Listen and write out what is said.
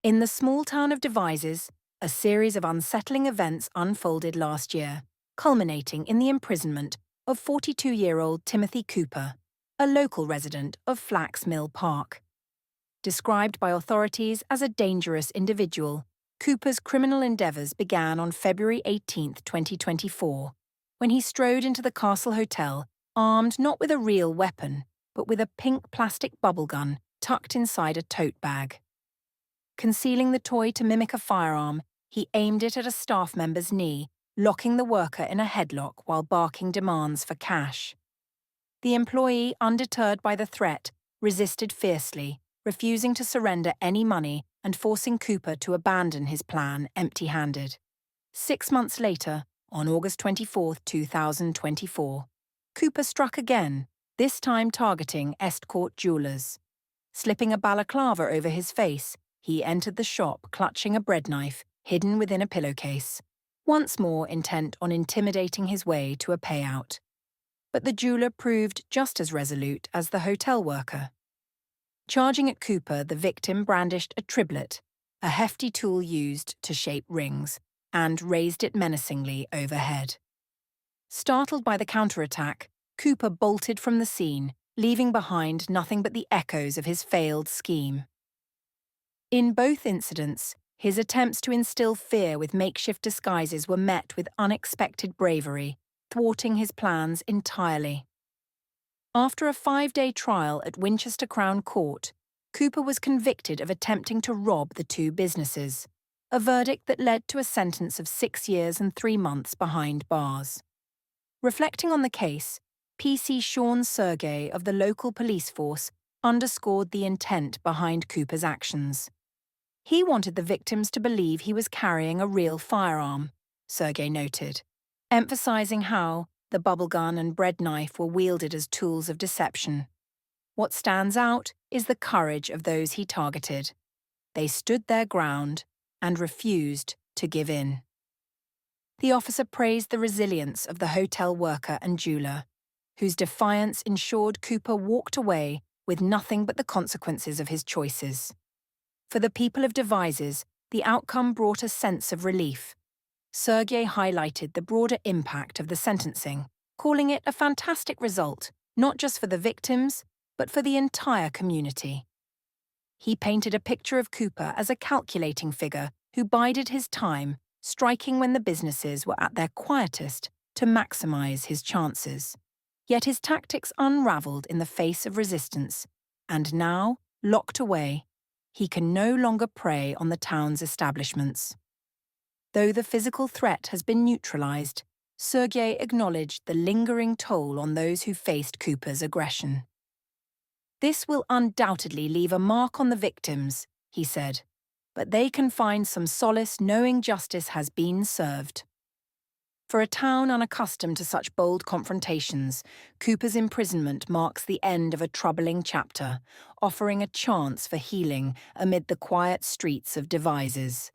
In the small town of Devizes, a series of unsettling events unfolded last year, culminating in the imprisonment of 42-year-old Timothy Cooper, a local resident of Flax Mill Park. Described by authorities as a dangerous individual, Cooper's criminal endeavours began on February 18, 2024, when he strode into the Castle Hotel, armed not with a real weapon, but with a pink plastic bubble gun tucked inside a tote bag. Concealing the toy to mimic a firearm, he aimed it at a staff member's knee, locking the worker in a headlock while barking demands for cash. The employee, undeterred by the threat, resisted fiercely, refusing to surrender any money and forcing Cooper to abandon his plan empty-handed. 6 months later, on August 24, 2024, Cooper struck again, this time targeting Estcourt Jewelers. Slipping a balaclava over his face, he entered the shop clutching a bread knife hidden within a pillowcase, once more intent on intimidating his way to a payout. But the jeweler proved just as resolute as the hotel worker. Charging at Cooper, the victim brandished a triblet, a hefty tool used to shape rings, and raised it menacingly overhead. Startled by the counterattack, Cooper bolted from the scene, leaving behind nothing but the echoes of his failed scheme. In both incidents, his attempts to instill fear with makeshift disguises were met with unexpected bravery, thwarting his plans entirely. After a 5-day trial at Winchester Crown Court, Cooper was convicted of attempting to rob the two businesses, a verdict that led to a sentence of 6 years and 3 months behind bars. Reflecting on the case, PC Sean Sergey of the local police force underscored the intent behind Cooper's actions. He wanted the victims to believe he was carrying a real firearm, Sergey noted, emphasizing how the bubble gun and bread knife were wielded as tools of deception. What stands out is the courage of those he targeted. They stood their ground and refused to give in. The officer praised the resilience of the hotel worker and jeweler, whose defiance ensured Cooper walked away with nothing but the consequences of his choices. For the people of Devizes, the outcome brought a sense of relief. Sergey highlighted the broader impact of the sentencing, calling it a fantastic result, not just for the victims, but for the entire community. He painted a picture of Cooper as a calculating figure who bided his time, striking when the businesses were at their quietest to maximize his chances. Yet his tactics unraveled in the face of resistance, and now, locked away, he can no longer prey on the town's establishments. Though the physical threat has been neutralized, Sergey acknowledged the lingering toll on those who faced Cooper's aggression. "This will undoubtedly leave a mark on the victims," he said, "but they can find some solace knowing justice has been served." For a town unaccustomed to such bold confrontations, Cooper's imprisonment marks the end of a troubling chapter, offering a chance for healing amid the quiet streets of Devizes.